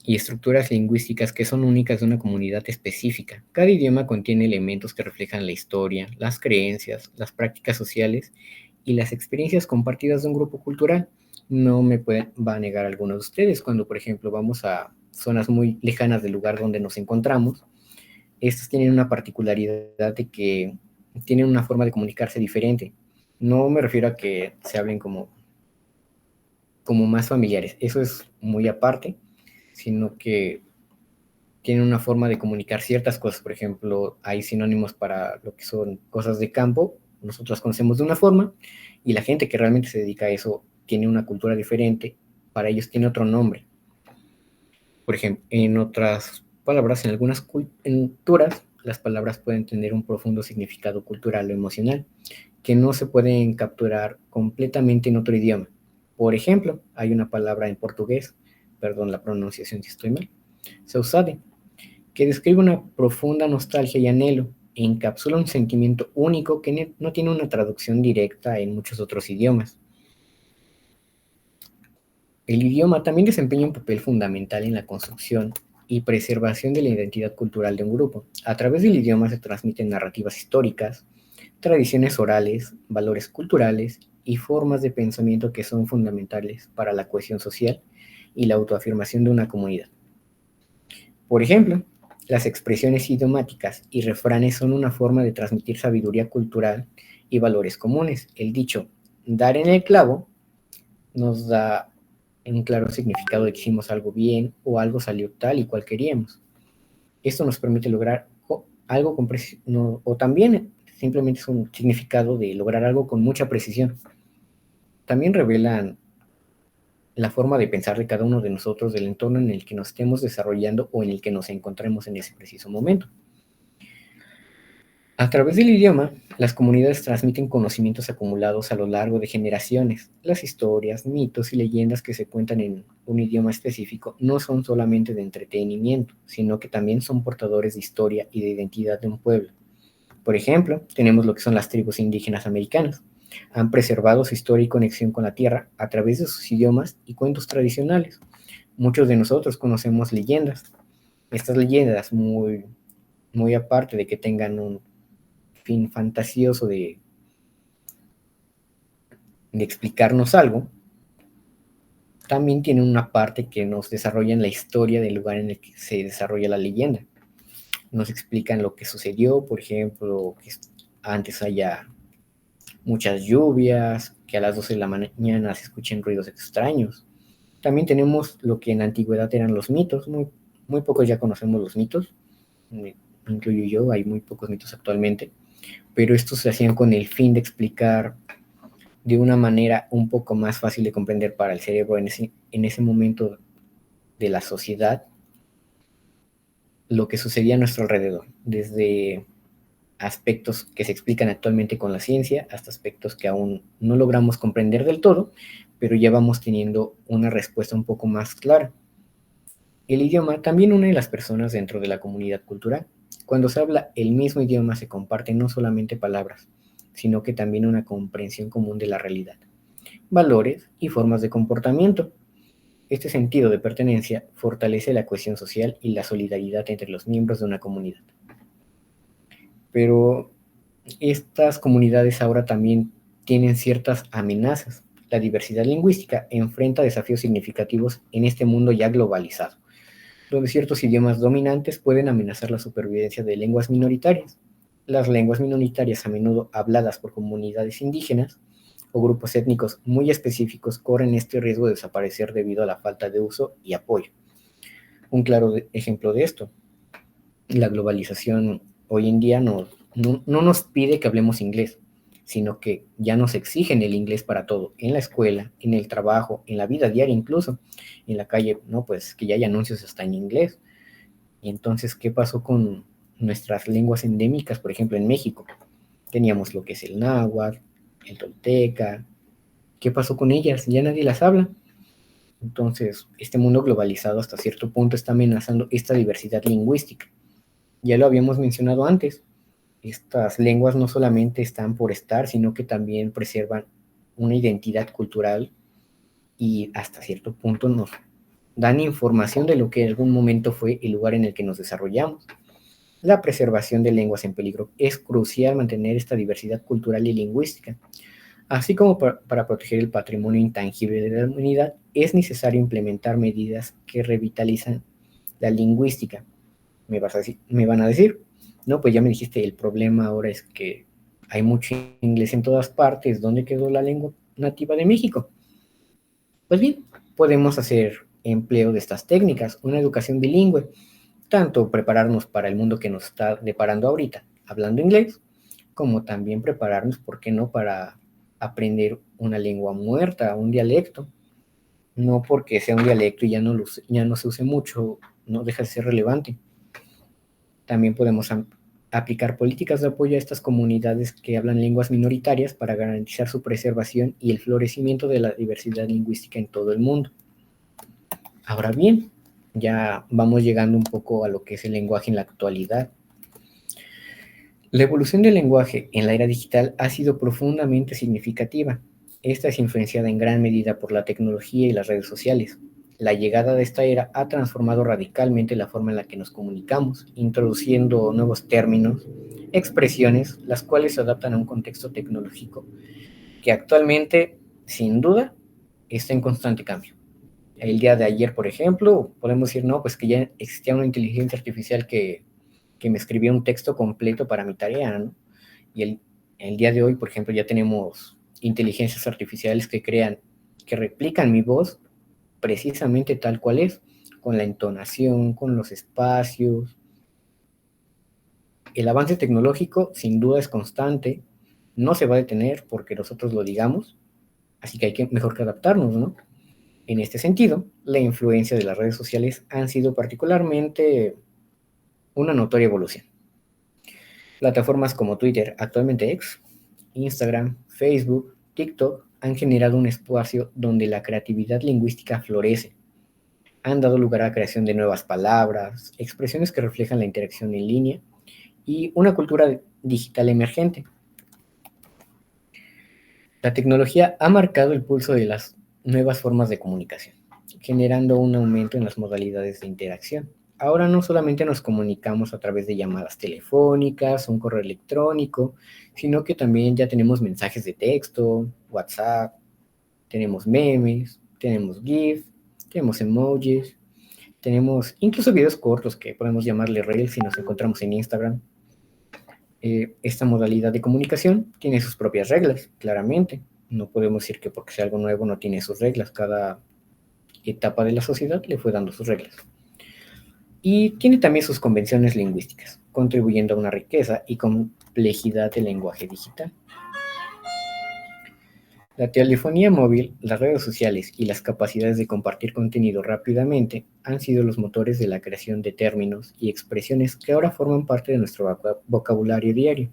y estructuras lingüísticas que son únicas de una comunidad específica. Cada idioma contiene elementos que reflejan la historia, las creencias, las prácticas sociales y las experiencias compartidas de un grupo cultural. No me va a negar alguno de ustedes cuando, por ejemplo, vamos a zonas muy lejanas del lugar donde nos encontramos. Estos tienen una particularidad de que tienen una forma de comunicarse diferente. No me refiero a que se hablen como más familiares, eso es muy aparte, sino que tienen una forma de comunicar ciertas cosas. Por ejemplo, hay sinónimos para lo que son cosas de campo, nosotros las conocemos de una forma, y la gente que realmente se dedica a eso tiene una cultura diferente, para ellos tiene otro nombre. Por ejemplo, en otras palabras, en algunas culturas, las palabras pueden tener un profundo significado cultural o emocional que no se pueden capturar completamente en otro idioma. Por ejemplo, hay una palabra en portugués, perdón la pronunciación si estoy mal, saudade, que describe una profunda nostalgia y anhelo, e encapsula un sentimiento único que no tiene una traducción directa en muchos otros idiomas. El idioma también desempeña un papel fundamental en la construcción y preservación de la identidad cultural de un grupo. A través del idioma se transmiten narrativas históricas, tradiciones orales, valores culturales y formas de pensamiento que son fundamentales para la cohesión social y la autoafirmación de una comunidad. Por ejemplo, las expresiones idiomáticas y refranes son una forma de transmitir sabiduría cultural y valores comunes. El dicho dar en el clavo nos da un claro significado de que hicimos algo bien o algo salió tal y cual queríamos. Esto nos permite lograr algo con precisión, no, o también simplemente es un significado de lograr algo con mucha precisión. También revelan la forma de pensar de cada uno de nosotros, del entorno en el que nos estemos desarrollando o en el que nos encontremos en ese preciso momento. A través del idioma, las comunidades transmiten conocimientos acumulados a lo largo de generaciones. Las historias, mitos y leyendas que se cuentan en un idioma específico no son solamente de entretenimiento, sino que también son portadores de historia y de identidad de un pueblo. Por ejemplo, tenemos lo que son las tribus indígenas americanas. Han preservado su historia y conexión con la tierra a través de sus idiomas y cuentos tradicionales. Muchos de nosotros conocemos leyendas. Estas leyendas, muy aparte de que tengan un fin fantasioso de explicarnos algo, también tienen una parte que nos desarrolla en la historia del lugar en el que se desarrolla la leyenda. Nos explican lo que sucedió, por ejemplo, que antes haya muchas lluvias, que a las 12 de la mañana se escuchen ruidos extraños. También tenemos lo que en la antigüedad eran los mitos, muy pocos ya conocemos los mitos, me incluyo yo, hay muy pocos mitos actualmente, pero estos se hacían con el fin de explicar de una manera un poco más fácil de comprender para el cerebro en ese momento de la sociedad lo que sucedía a nuestro alrededor, desde aspectos que se explican actualmente con la ciencia hasta aspectos que aún no logramos comprender del todo, pero ya vamos teniendo una respuesta un poco más clara. El idioma también une a las personas dentro de la comunidad cultural. Cuando se habla el mismo idioma se comparten no solamente palabras, sino que también una comprensión común de la realidad, valores y formas de comportamiento. Este sentido de pertenencia fortalece la cohesión social y la solidaridad entre los miembros de una comunidad. pero estas comunidades ahora también tienen ciertas amenazas. La diversidad lingüística enfrenta desafíos significativos en este mundo ya globalizado, donde ciertos idiomas dominantes pueden amenazar la supervivencia de lenguas minoritarias. Las lenguas minoritarias, a menudo habladas por comunidades indígenas o grupos étnicos muy específicos, corren este riesgo de desaparecer debido a la falta de uso y apoyo. Un claro ejemplo de esto, la globalización hoy en día no nos pide que hablemos inglés, sino que ya nos exigen el inglés para todo, en la escuela, en el trabajo, en la vida diaria incluso, en la calle, no, pues que ya hay anuncios hasta en inglés. Y entonces, ¿qué pasó con nuestras lenguas endémicas? Por ejemplo, en México teníamos lo que es el náhuatl, el tolteca. ¿Qué pasó con ellas? Ya nadie las habla. Entonces, este mundo globalizado hasta cierto punto está amenazando esta diversidad lingüística. Ya lo habíamos mencionado antes, estas lenguas no solamente están por estar, sino que también preservan una identidad cultural y hasta cierto punto nos dan información de lo que en algún momento fue el lugar en el que nos desarrollamos. La preservación de lenguas en peligro es crucial mantener esta diversidad cultural y lingüística. Así como para proteger el patrimonio intangible de la humanidad, es necesario implementar medidas que revitalizan la lingüística. Me van a decir, no, pues ya me dijiste, el problema ahora es que hay mucho inglés en todas partes. ¿Dónde quedó la lengua nativa de México? Pues bien, podemos hacer empleo de estas técnicas, una educación bilingüe, tanto prepararnos para el mundo que nos está deparando ahorita, hablando inglés, como también prepararnos, ¿por qué no?, para aprender una lengua muerta, un dialecto. No porque sea un dialecto y ya no se use mucho, no deja de ser relevante. También podemos aplicar políticas de apoyo a estas comunidades que hablan lenguas minoritarias para garantizar su preservación y el florecimiento de la diversidad lingüística en todo el mundo. Ahora bien, ya vamos llegando un poco a lo que es el lenguaje en la actualidad. La evolución del lenguaje en la era digital ha sido profundamente significativa. Esta es influenciada en gran medida por la tecnología y las redes sociales. La llegada de esta era ha transformado radicalmente la forma en la que nos comunicamos, introduciendo nuevos términos, expresiones, las cuales se adaptan a un contexto tecnológico que actualmente, sin duda, está en constante cambio. El día de ayer, por ejemplo, podemos decir, no, pues que ya existía una inteligencia artificial que me escribía un texto completo para mi tarea, ¿no? Y el día de hoy, por ejemplo, ya tenemos inteligencias artificiales que replican mi voz precisamente tal cual es, con la entonación, con los espacios. El avance tecnológico sin duda es constante, no se va a detener porque nosotros lo digamos, así que hay que mejor que adaptarnos, ¿no? En este sentido, la influencia de las redes sociales han sido particularmente una notoria evolución. Plataformas como Twitter, actualmente X, Instagram, Facebook, TikTok han generado un espacio donde la creatividad lingüística florece. Han dado lugar a la creación de nuevas palabras, expresiones que reflejan la interacción en línea y una cultura digital emergente. La tecnología ha marcado el pulso de las nuevas formas de comunicación, generando un aumento en las modalidades de interacción. Ahora no solamente nos comunicamos a través de llamadas telefónicas, un correo electrónico, sino que también ya tenemos mensajes de texto, WhatsApp, tenemos memes, tenemos GIF, tenemos emojis, tenemos incluso videos cortos que podemos llamarle Reels si nos encontramos en Instagram. Esta modalidad de comunicación tiene sus propias reglas, claramente. No podemos decir que porque sea algo nuevo no tiene sus reglas. Cada etapa de la sociedad le fue dando sus reglas. Y tiene también sus convenciones lingüísticas, contribuyendo a una riqueza y complejidad del lenguaje digital. La telefonía móvil, las redes sociales y las capacidades de compartir contenido rápidamente han sido los motores de la creación de términos y expresiones que ahora forman parte de nuestro vocabulario diario.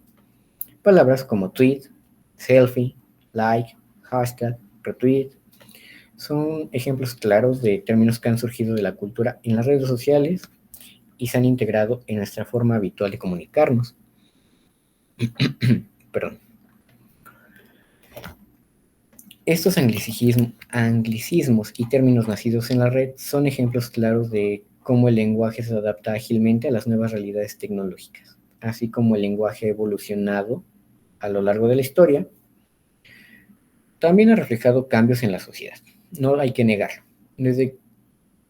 Palabras como tweet, selfie, like, hashtag, retweet, son ejemplos claros de términos que han surgido de la cultura en las redes sociales y se han integrado en nuestra forma habitual de comunicarnos. Perdón. Estos anglicismos y términos nacidos en la red son ejemplos claros de cómo el lenguaje se adapta ágilmente a las nuevas realidades tecnológicas. así como el lenguaje ha evolucionado a lo largo de la historia, también ha reflejado cambios en la sociedad. No hay que negarlo. Desde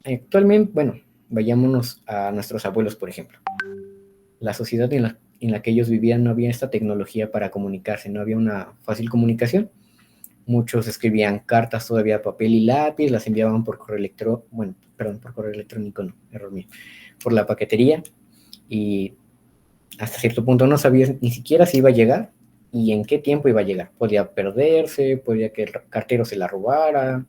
actualmente, bueno, vayámonos a nuestros abuelos, por ejemplo. La sociedad en la que ellos vivían no había esta tecnología para comunicarse, no había una fácil comunicación. Muchos escribían cartas todavía a papel y lápiz, las enviaban por correo electrónico, bueno, perdón, por correo electrónico no, error mío, por la paquetería, y hasta cierto punto no sabías ni siquiera si iba a llegar y en qué tiempo iba a llegar. Podía perderse, podía que el cartero se la robara,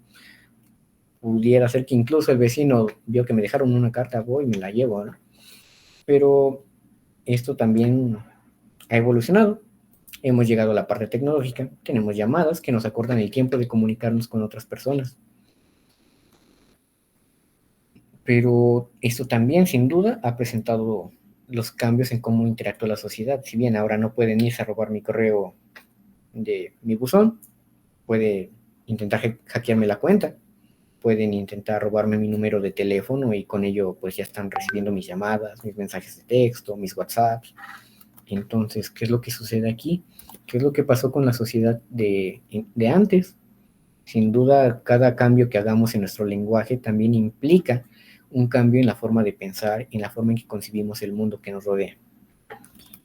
pudiera ser que incluso el vecino vio que me dejaron una carta, voy y me la llevo, ¿no? Pero esto también ha evolucionado. Hemos llegado a la parte tecnológica, tenemos llamadas que nos acortan el tiempo de comunicarnos con otras personas. Pero esto también, sin duda, ha presentado los cambios en cómo interactúa la sociedad. Si bien ahora no pueden irse a robar mi correo de mi buzón, puede intentar hackearme la cuenta, pueden intentar robarme mi número de teléfono y con ello pues ya están recibiendo mis llamadas, mis mensajes de texto, mis WhatsApps. Entonces, ¿qué es lo que sucede aquí? ¿Qué es lo que pasó con la sociedad de antes? Sin duda, cada cambio que hagamos en nuestro lenguaje también implica un cambio en la forma de pensar, en la forma en que concibimos el mundo que nos rodea.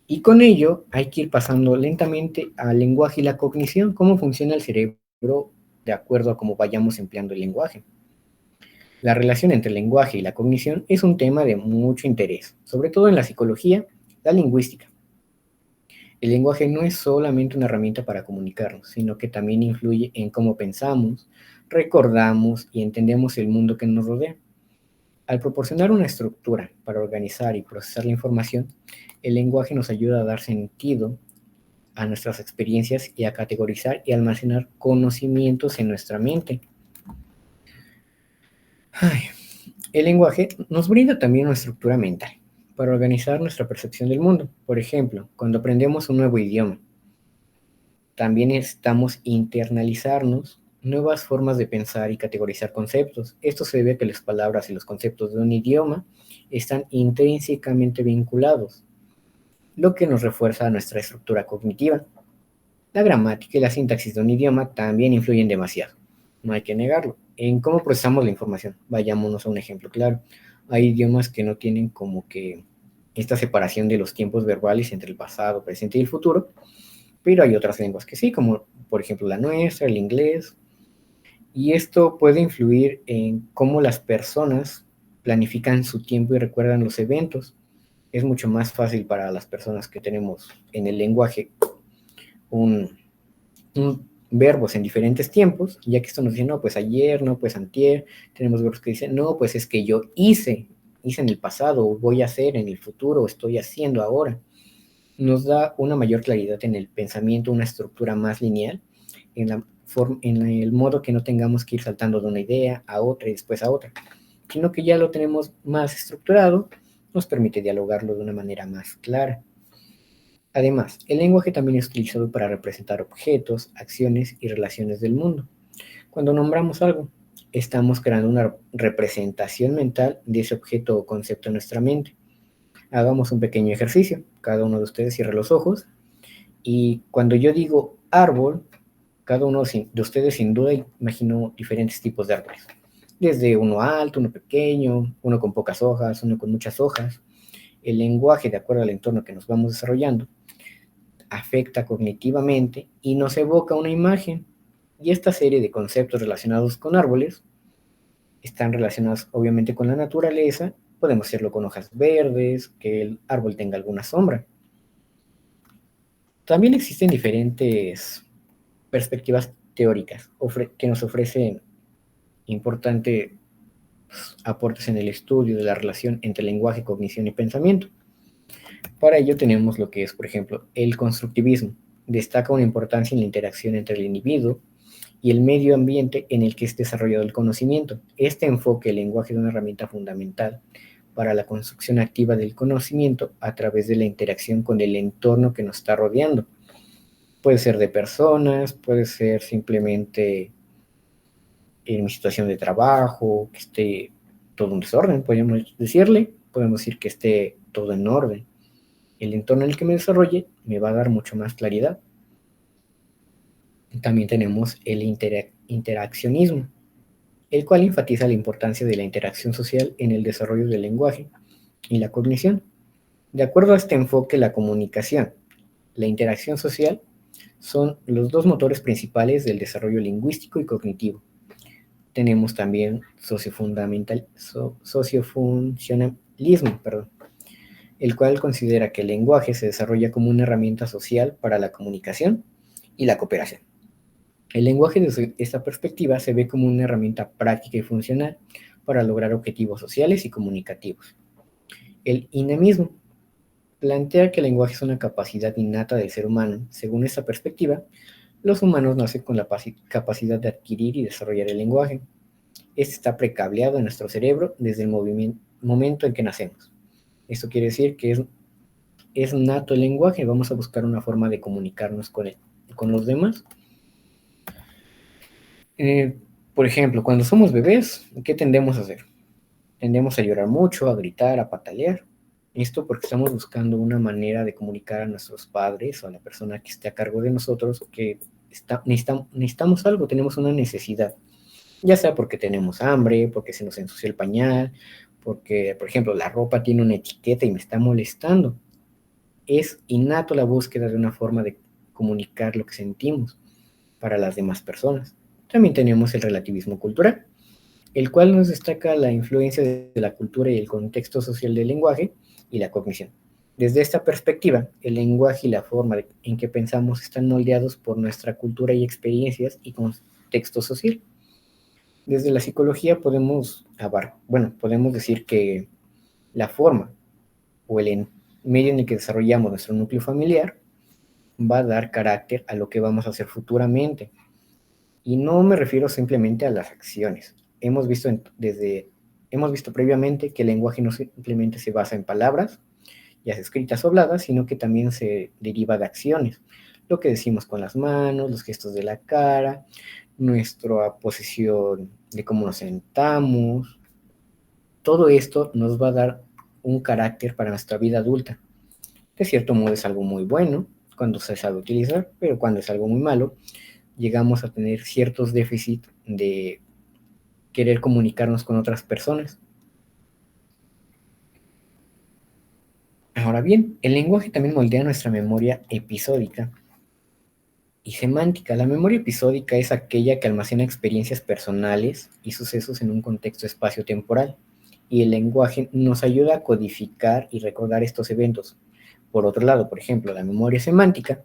Y con ello hay que ir pasando lentamente al lenguaje y la cognición, cómo funciona el cerebro de acuerdo a cómo vayamos empleando el lenguaje. La relación entre el lenguaje y la cognición es un tema de mucho interés, sobre todo en la psicología, la lingüística. El lenguaje no es solamente una herramienta para comunicarnos, sino que también influye en cómo pensamos, recordamos y entendemos el mundo que nos rodea. Al proporcionar una estructura para organizar y procesar la información, el lenguaje nos ayuda a dar sentido a nuestras experiencias y a categorizar y almacenar conocimientos en nuestra mente. Ay, el lenguaje nos brinda también una estructura mental para organizar nuestra percepción del mundo. Por ejemplo, cuando aprendemos un nuevo idioma, también necesitamos internalizarnos nuevas formas de pensar y categorizar conceptos. Esto se debe a que las palabras y los conceptos de un idioma están intrínsecamente vinculados, lo que nos refuerza nuestra estructura cognitiva. La gramática y la sintaxis de un idioma también influyen demasiado, no hay que negarlo, en cómo procesamos la información. Vayámonos a un ejemplo claro. Hay idiomas que no tienen como que esta separación de los tiempos verbales entre el pasado, presente y el futuro, pero hay otras lenguas que sí, como por ejemplo la nuestra, el inglés, y esto puede influir en cómo las personas planifican su tiempo y recuerdan los eventos. Es mucho más fácil para las personas que tenemos en el lenguaje un, verbos en diferentes tiempos, ya que esto nos dice, no, pues ayer, no, pues antier, tenemos verbos que dicen, no, pues es que yo hice en el pasado, o voy a hacer en el futuro, o estoy haciendo ahora. Nos da una mayor claridad en el pensamiento, una estructura más lineal, en el modo que no tengamos que ir saltando de una idea a otra y después a otra, sino que ya lo tenemos más estructurado, nos permite dialogarlo de una manera más clara. Además, el lenguaje también es utilizado para representar objetos, acciones y relaciones del mundo. Cuando nombramos algo, estamos creando una representación mental de ese objeto o concepto en nuestra mente. Hagamos un pequeño ejercicio. Cada uno de ustedes cierre los ojos y cuando yo digo árbol, cada uno de ustedes sin duda imaginó diferentes tipos de árboles. Desde uno alto, uno pequeño, uno con pocas hojas, uno con muchas hojas. El lenguaje, de acuerdo al entorno que nos vamos desarrollando, afecta cognitivamente y nos evoca una imagen. Y esta serie de conceptos relacionados con árboles están relacionados obviamente con la naturaleza. Podemos hacerlo con hojas verdes, que el árbol tenga alguna sombra. También existen diferentes perspectivas teóricas que nos ofrecen importantes aportes en el estudio de la relación entre lenguaje, cognición y pensamiento. Para ello tenemos lo que es, por ejemplo, el constructivismo. Destaca una importancia en la interacción entre el individuo y el medio ambiente en el que es desarrollado el conocimiento. Este enfoque del lenguaje es una herramienta fundamental para la construcción activa del conocimiento a través de la interacción con el entorno que nos está rodeando. Puede ser de personas, puede ser simplemente en mi situación de trabajo, que esté todo en desorden, podemos decirle, podemos decir que esté todo en orden. El entorno en el que me desarrolle me va a dar mucho más claridad. También tenemos el interaccionismo, el cual enfatiza la importancia de la interacción social en el desarrollo del lenguaje y la cognición. De acuerdo a este enfoque, la comunicación, la interacción social son los dos motores principales del desarrollo lingüístico y cognitivo. Tenemos también sociofuncionalismo, el cual considera que el lenguaje se desarrolla como una herramienta social para la comunicación y la cooperación. El lenguaje desde esta perspectiva se ve como una herramienta práctica y funcional para lograr objetivos sociales y comunicativos. El dinamismo plantea que el lenguaje es una capacidad innata del ser humano. Según esta perspectiva, los humanos nacen con la capacidad de adquirir y desarrollar el lenguaje. Este está precableado en nuestro cerebro desde el momento en que nacemos. Esto quiere decir que es nato el lenguaje, vamos a buscar una forma de comunicarnos con los demás. Por ejemplo, cuando somos bebés, ¿qué tendemos a hacer? Tendemos a llorar mucho, a gritar, a patalear. Esto porque estamos buscando una manera de comunicar a nuestros padres o a la persona que esté a cargo de nosotros que necesitamos algo, tenemos una necesidad. Ya sea porque tenemos hambre, porque se nos ensució el pañal, porque, por ejemplo, la ropa tiene una etiqueta y me está molestando. Es innato la búsqueda de una forma de comunicar lo que sentimos para las demás personas. También tenemos el relativismo cultural, el cual nos destaca la influencia de la cultura y el contexto social del lenguaje y la cognición. Desde esta perspectiva, el lenguaje y la forma en que pensamos están moldeados por nuestra cultura y experiencias y contexto social. Desde la psicología podemos decir que la forma o el medio en el que desarrollamos nuestro núcleo familiar va a dar carácter a lo que vamos a hacer futuramente. Y no me refiero simplemente a las acciones. Hemos visto previamente que el lenguaje no simplemente se basa en palabras, ya sea escritas o habladas, sino que también se deriva de acciones. Lo que decimos con las manos, los gestos de la cara, nuestra posición de cómo nos sentamos. Todo esto nos va a dar un carácter para nuestra vida adulta. De cierto modo es algo muy bueno cuando se sabe utilizar, pero cuando es algo muy malo, llegamos a tener ciertos déficits de querer comunicarnos con otras personas. Ahora bien, el lenguaje también moldea nuestra memoria episódica y semántica. La memoria episódica es aquella que almacena experiencias personales y sucesos en un contexto espacio-temporal, y el lenguaje nos ayuda a codificar y recordar estos eventos. Por otro lado, por ejemplo, la memoria semántica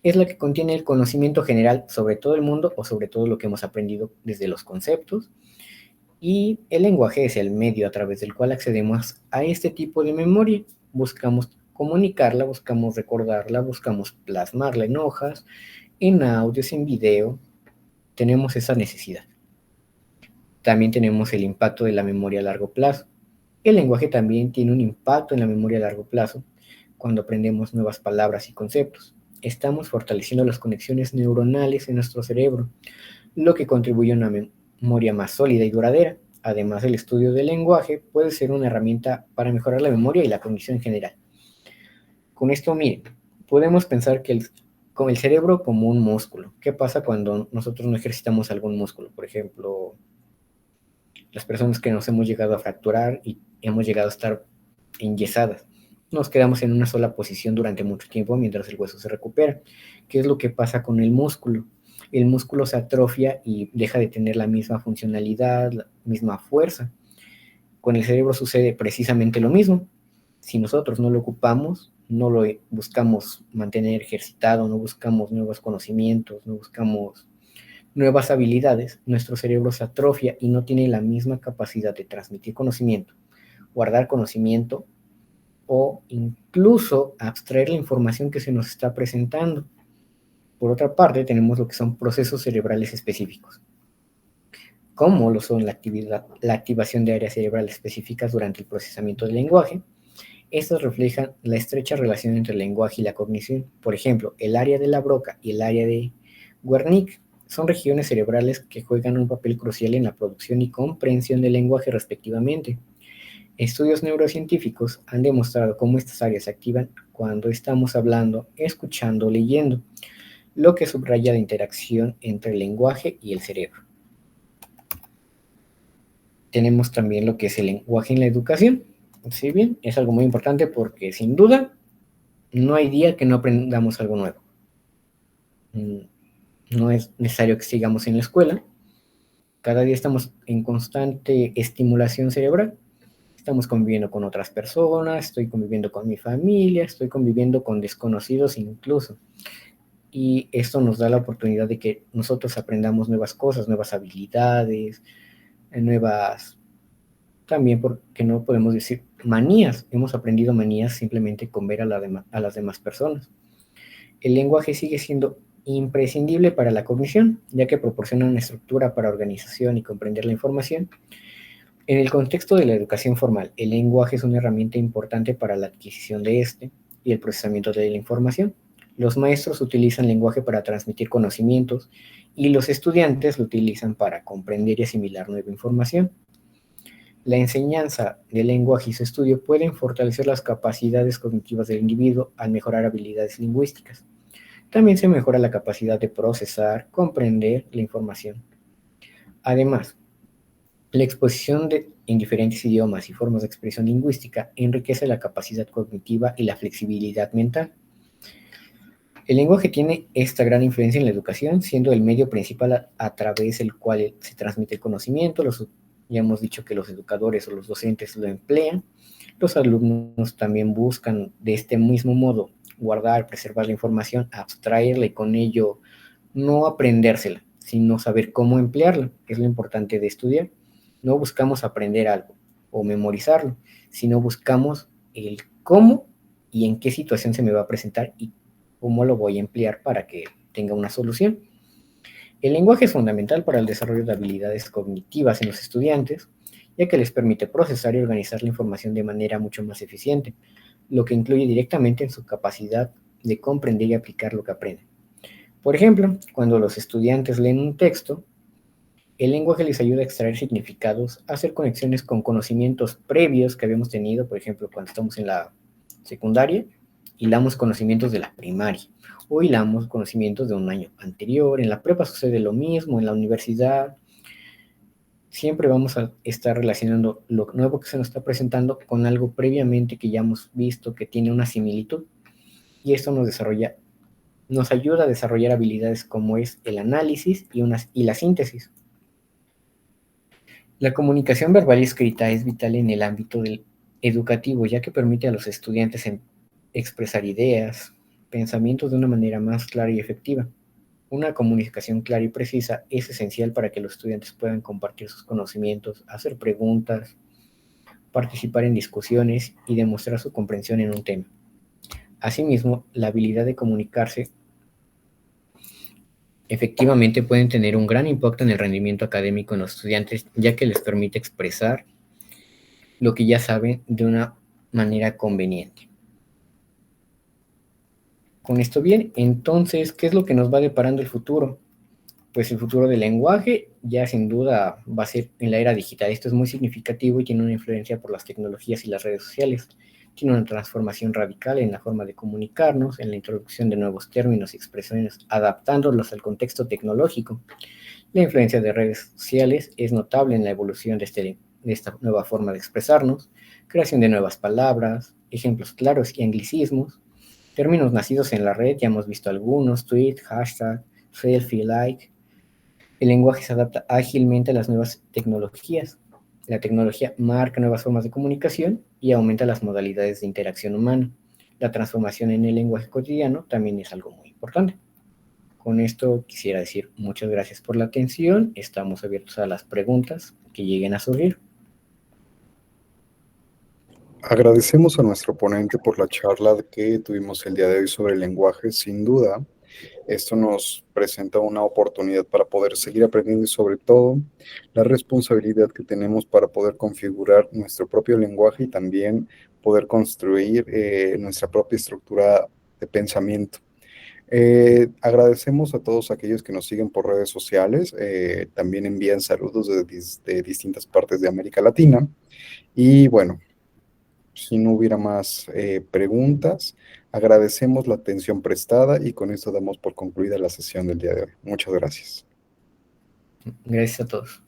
es la que contiene el conocimiento general sobre todo el mundo o sobre todo lo que hemos aprendido desde los conceptos, y el lenguaje es el medio a través del cual accedemos a este tipo de memoria. Buscamos comunicarla, buscamos recordarla, buscamos plasmarla en hojas, en audios, en video. Tenemos esa necesidad. También tenemos el impacto de la memoria a largo plazo. El lenguaje también tiene un impacto en la memoria a largo plazo cuando aprendemos nuevas palabras y conceptos. Estamos fortaleciendo las conexiones neuronales en nuestro cerebro, lo que contribuye a una memoria más sólida y duradera. Además, el estudio del lenguaje puede ser una herramienta para mejorar la memoria y la cognición en general. Con esto, miren, podemos pensar con el cerebro como un músculo. ¿Qué pasa cuando nosotros no ejercitamos algún músculo? Por ejemplo, las personas que nos hemos llegado a fracturar y hemos llegado a estar enyesadas. Nos quedamos en una sola posición durante mucho tiempo mientras el hueso se recupera. ¿Qué es lo que pasa con el músculo? El músculo se atrofia y deja de tener la misma funcionalidad, la misma fuerza. Con el cerebro sucede precisamente lo mismo. Si nosotros no lo ocupamos, no lo buscamos mantener ejercitado, no buscamos nuevos conocimientos, no buscamos nuevas habilidades, nuestro cerebro se atrofia y no tiene la misma capacidad de transmitir conocimiento, guardar conocimiento o incluso abstraer la información que se nos está presentando. Por otra parte, tenemos lo que son procesos cerebrales específicos, como lo son la activación de áreas cerebrales específicas durante el procesamiento del lenguaje. Estos reflejan la estrecha relación entre el lenguaje y la cognición. Por ejemplo, el área de la Broca y el área de Wernicke son regiones cerebrales que juegan un papel crucial en la producción y comprensión del lenguaje respectivamente. Estudios neurocientíficos han demostrado cómo estas áreas se activan cuando estamos hablando, escuchando o leyendo, lo que subraya la interacción entre el lenguaje y el cerebro. Tenemos también lo que es el lenguaje en la educación. ¿Sí bien? Es algo muy importante porque sin duda no hay día que no aprendamos algo nuevo. No es necesario que sigamos en la escuela. Cada día estamos en constante estimulación cerebral. Estamos conviviendo con otras personas, estoy conviviendo con mi familia, estoy conviviendo con desconocidos incluso. Y esto nos da la oportunidad de que nosotros aprendamos nuevas cosas, nuevas habilidades, nuevas, también porque no podemos decir manías. Hemos aprendido manías simplemente con ver a las demás personas. El lenguaje sigue siendo imprescindible para la cognición, ya que proporciona una estructura para organización y comprender la información. En el contexto de la educación formal, el lenguaje es una herramienta importante para la adquisición de este y el procesamiento de la información. Los maestros utilizan lenguaje para transmitir conocimientos y los estudiantes lo utilizan para comprender y asimilar nueva información. La enseñanza del lenguaje y su estudio pueden fortalecer las capacidades cognitivas del individuo al mejorar habilidades lingüísticas. También se mejora la capacidad de procesar, comprender la información. Además, la exposición en diferentes idiomas y formas de expresión lingüística enriquece la capacidad cognitiva y la flexibilidad mental. El lenguaje tiene esta gran influencia en la educación, siendo el medio principal a través del cual se transmite el conocimiento. Ya hemos dicho que los educadores o los docentes lo emplean. Los alumnos también buscan de este mismo modo guardar, preservar la información, abstraerla y con ello no aprendérsela, sino saber cómo emplearla. Es lo importante de estudiar. No buscamos aprender algo o memorizarlo, sino buscamos el cómo y en qué situación se me va a presentar y cómo lo voy a emplear para que tenga una solución. El lenguaje es fundamental para el desarrollo de habilidades cognitivas en los estudiantes, ya que les permite procesar y organizar la información de manera mucho más eficiente, lo que incluye directamente en su capacidad de comprender y aplicar lo que aprenden. Por ejemplo, cuando los estudiantes leen un texto, el lenguaje les ayuda a extraer significados, a hacer conexiones con conocimientos previos que habíamos tenido, por ejemplo, cuando estamos en la secundaria, hilamos conocimientos de la primaria o hilamos conocimientos de un año anterior. En la prepa sucede lo mismo, en la universidad. Siempre vamos a estar relacionando lo nuevo que se nos está presentando con algo previamente que ya hemos visto que tiene una similitud. Y esto nos ayuda a desarrollar habilidades como es el análisis y la síntesis. La comunicación verbal y escrita es vital en el ámbito educativo, ya que permite a los estudiantes expresar ideas, pensamientos de una manera más clara y efectiva. Una comunicación clara y precisa es esencial para que los estudiantes puedan compartir sus conocimientos, hacer preguntas, participar en discusiones y demostrar su comprensión en un tema. Asimismo, la habilidad de comunicarse efectivamente pueden tener un gran impacto en el rendimiento académico en los estudiantes, ya que les permite expresar lo que ya saben de una manera conveniente. Con esto bien, entonces, ¿qué es lo que nos va deparando el futuro? Pues el futuro del lenguaje ya sin duda va a ser en la era digital. Esto es muy significativo y tiene una influencia por las tecnologías y las redes sociales. Tiene una transformación radical en la forma de comunicarnos, en la introducción de nuevos términos y expresiones, adaptándolos al contexto tecnológico. La influencia de redes sociales es notable en la evolución de esta nueva forma de expresarnos, creación de nuevas palabras, ejemplos claros y anglicismos, términos nacidos en la red, ya hemos visto algunos, tweet, hashtag, selfie, like. El lenguaje se adapta ágilmente a las nuevas tecnologías. La tecnología marca nuevas formas de comunicación y aumenta las modalidades de interacción humana. La transformación en el lenguaje cotidiano también es algo muy importante. Con esto quisiera decir muchas gracias por la atención. Estamos abiertos a las preguntas que lleguen a surgir. Agradecemos a nuestro ponente por la charla que tuvimos el día de hoy sobre el lenguaje. Sin duda, esto nos presenta una oportunidad para poder seguir aprendiendo y sobre todo la responsabilidad que tenemos para poder configurar nuestro propio lenguaje y también poder construir nuestra propia estructura de pensamiento. Agradecemos a todos aquellos que nos siguen por redes sociales, también envían saludos de distintas partes de América Latina y bueno. si no hubiera más preguntas, agradecemos la atención prestada y con esto damos por concluida la sesión del día de hoy. Muchas gracias. Gracias a todos.